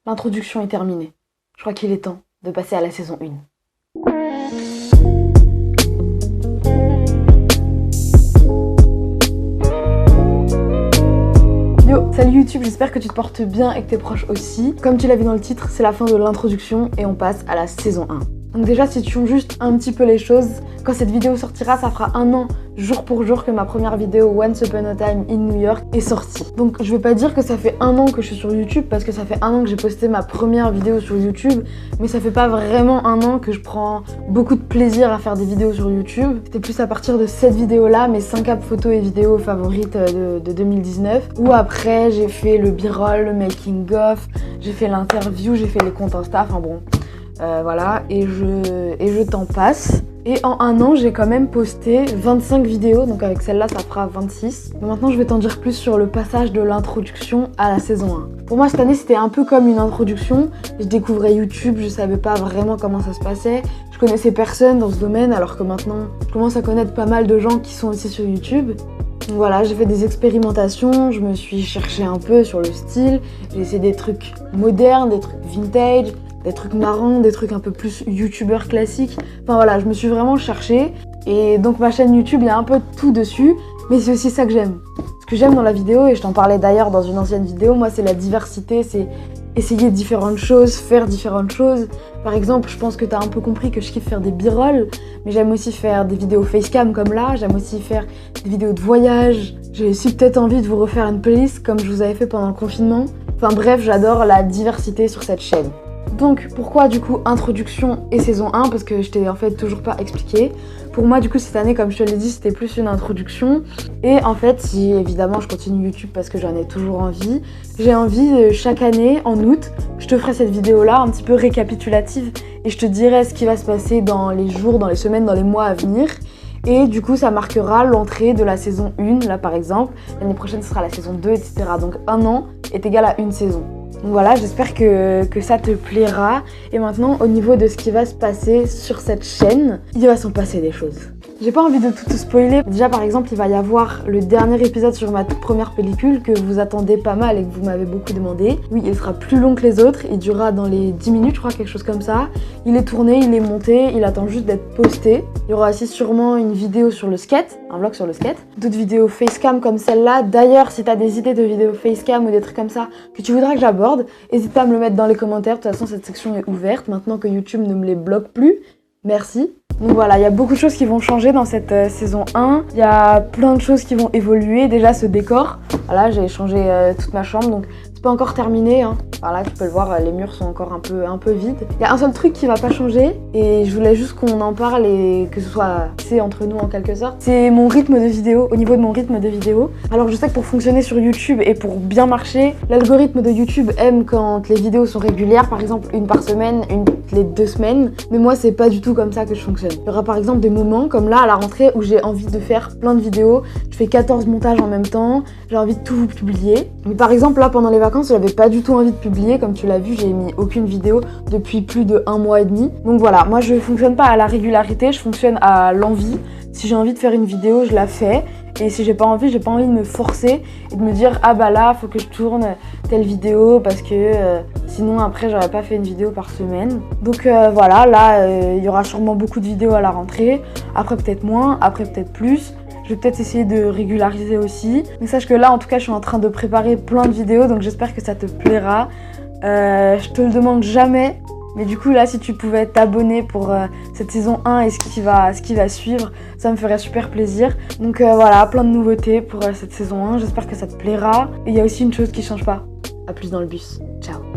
L'introduction est terminée. Je crois qu'il est temps de passer à la saison 1. Yo, salut YouTube, j'espère que tu te portes bien et que tes proches aussi. Comme tu l'as vu dans le titre, c'est la fin de l'introduction et on passe à la saison 1. Donc déjà, situons juste un petit peu les choses. Quand cette vidéo sortira, ça fera 1 an, jour pour jour, que ma première vidéo Once Upon a Time in New York est sortie. Donc je vais pas dire que ça fait 1 an que je suis sur YouTube, parce que ça fait 1 an que j'ai posté ma première vidéo sur YouTube, mais ça fait pas vraiment 1 an que je prends beaucoup de plaisir à faire des vidéos sur YouTube. C'était plus à partir de cette vidéo-là, mes 5 apps photos et vidéos favorites de 2019, où après j'ai fait le b-roll, le making of, j'ai fait l'interview, j'ai fait les comptes Insta, enfin bon... voilà, et je t'en passe. Et en 1 an, j'ai quand même posté 25 vidéos, donc avec celle-là, ça fera 26. Mais maintenant, je vais t'en dire plus sur le passage de l'introduction à la saison 1. Pour moi, cette année, c'était un peu comme une introduction. Je découvrais YouTube, je savais pas vraiment comment ça se passait. Je connaissais personne dans ce domaine, alors que maintenant, je commence à connaître pas mal de gens qui sont aussi sur YouTube. Donc voilà, j'ai fait des expérimentations, je me suis cherchée un peu sur le style. J'ai essayé des trucs modernes, des trucs vintage, des trucs marrants, des trucs un peu plus youtubeur classique. Enfin voilà, je me suis vraiment cherchée. Et donc ma chaîne YouTube, il y a un peu de tout dessus, mais c'est aussi ça que j'aime. Ce que j'aime dans la vidéo, et je t'en parlais d'ailleurs dans une ancienne vidéo, moi c'est la diversité, c'est essayer différentes choses, faire différentes choses. Par exemple, je pense que t'as un peu compris que je kiffe faire des b-rolls, mais j'aime aussi faire des vidéos facecam comme là, j'aime aussi faire des vidéos de voyage. J'ai aussi peut-être envie de vous refaire une playlist comme je vous avais fait pendant le confinement. Enfin bref, j'adore la diversité sur cette chaîne. Donc pourquoi du coup introduction et saison 1, parce que je t'ai en fait toujours pas expliqué. Pour moi du coup cette année, comme je te l'ai dit, c'était plus une introduction. Et en fait, si évidemment je continue YouTube parce que j'en ai toujours envie, j'ai envie chaque année en août, je te ferai cette vidéo là un petit peu récapitulative et je te dirai ce qui va se passer dans les jours, dans les semaines, dans les mois à venir. Et du coup ça marquera l'entrée de la saison 1 là par exemple. L'année prochaine ce sera la saison 2, etc. Donc 1 an est égal à une saison. Donc voilà, j'espère que ça te plaira. Et maintenant, au niveau de ce qui va se passer sur cette chaîne, il va s'en passer des choses. J'ai pas envie de tout te spoiler. Déjà, par exemple, il va y avoir le dernier épisode sur ma toute première pellicule que vous attendez pas mal et que vous m'avez beaucoup demandé. Oui, il sera plus long que les autres. Il durera dans les 10 minutes, je crois, quelque chose comme ça. Il est tourné, il est monté, il attend juste d'être posté. Il y aura aussi sûrement une vidéo sur le skate, un vlog sur le skate. D'autres vidéos facecam comme celle-là. D'ailleurs, si t'as des idées de vidéos facecam ou des trucs comme ça que tu voudrais que j'aborde, n'hésite pas à me le mettre dans les commentaires. De toute façon, cette section est ouverte maintenant que YouTube ne me les bloque plus. Merci. Donc voilà, il y a beaucoup de choses qui vont changer dans cette saison 1. Il y a plein de choses qui vont évoluer. Déjà ce décor, voilà, j'ai changé toute ma chambre, donc c'est pas encore terminé, hein. Voilà, tu peux le voir, les murs sont encore un peu vides. Il y a un seul truc qui va pas changer et je voulais juste qu'on en parle et que ce soit fixé entre nous en quelque sorte. C'est mon rythme de vidéo, au niveau de mon rythme de vidéo. Alors je sais que pour fonctionner sur YouTube et pour bien marcher, l'algorithme de YouTube aime quand les vidéos sont régulières, par exemple une par semaine, une toutes les 2 semaines. Mais moi c'est pas du tout comme ça que je fonctionne. Il y aura par exemple des moments comme là à la rentrée où j'ai envie de faire plein de vidéos. Je fais 14 montages en même temps, j'ai envie de tout vous publier. Mais par exemple là pendant les vacances, j'avais pas du tout envie de publier, comme tu l'as vu, j'ai mis aucune vidéo depuis plus de 1 mois et demi. Donc voilà, moi je fonctionne pas à la régularité, je fonctionne à l'envie. Si j'ai envie de faire une vidéo, je la fais. Et si j'ai pas envie de me forcer et de me dire ah bah là faut que je tourne telle vidéo parce que sinon après j'aurais pas fait une vidéo par semaine. Donc voilà, là il y aura sûrement beaucoup de vidéos à la rentrée, après peut-être moins, après peut-être plus. Je vais peut-être essayer de régulariser aussi. Mais sache que là en tout cas je suis en train de préparer plein de vidéos, donc j'espère que ça te plaira. Je te le demande jamais. Mais du coup là si tu pouvais t'abonner pour cette saison 1 et ce qui va suivre, ça me ferait super plaisir. Donc voilà, plein de nouveautés pour cette saison 1, j'espère que ça te plaira. Et il y a aussi une chose qui change pas, à plus dans le bus, ciao.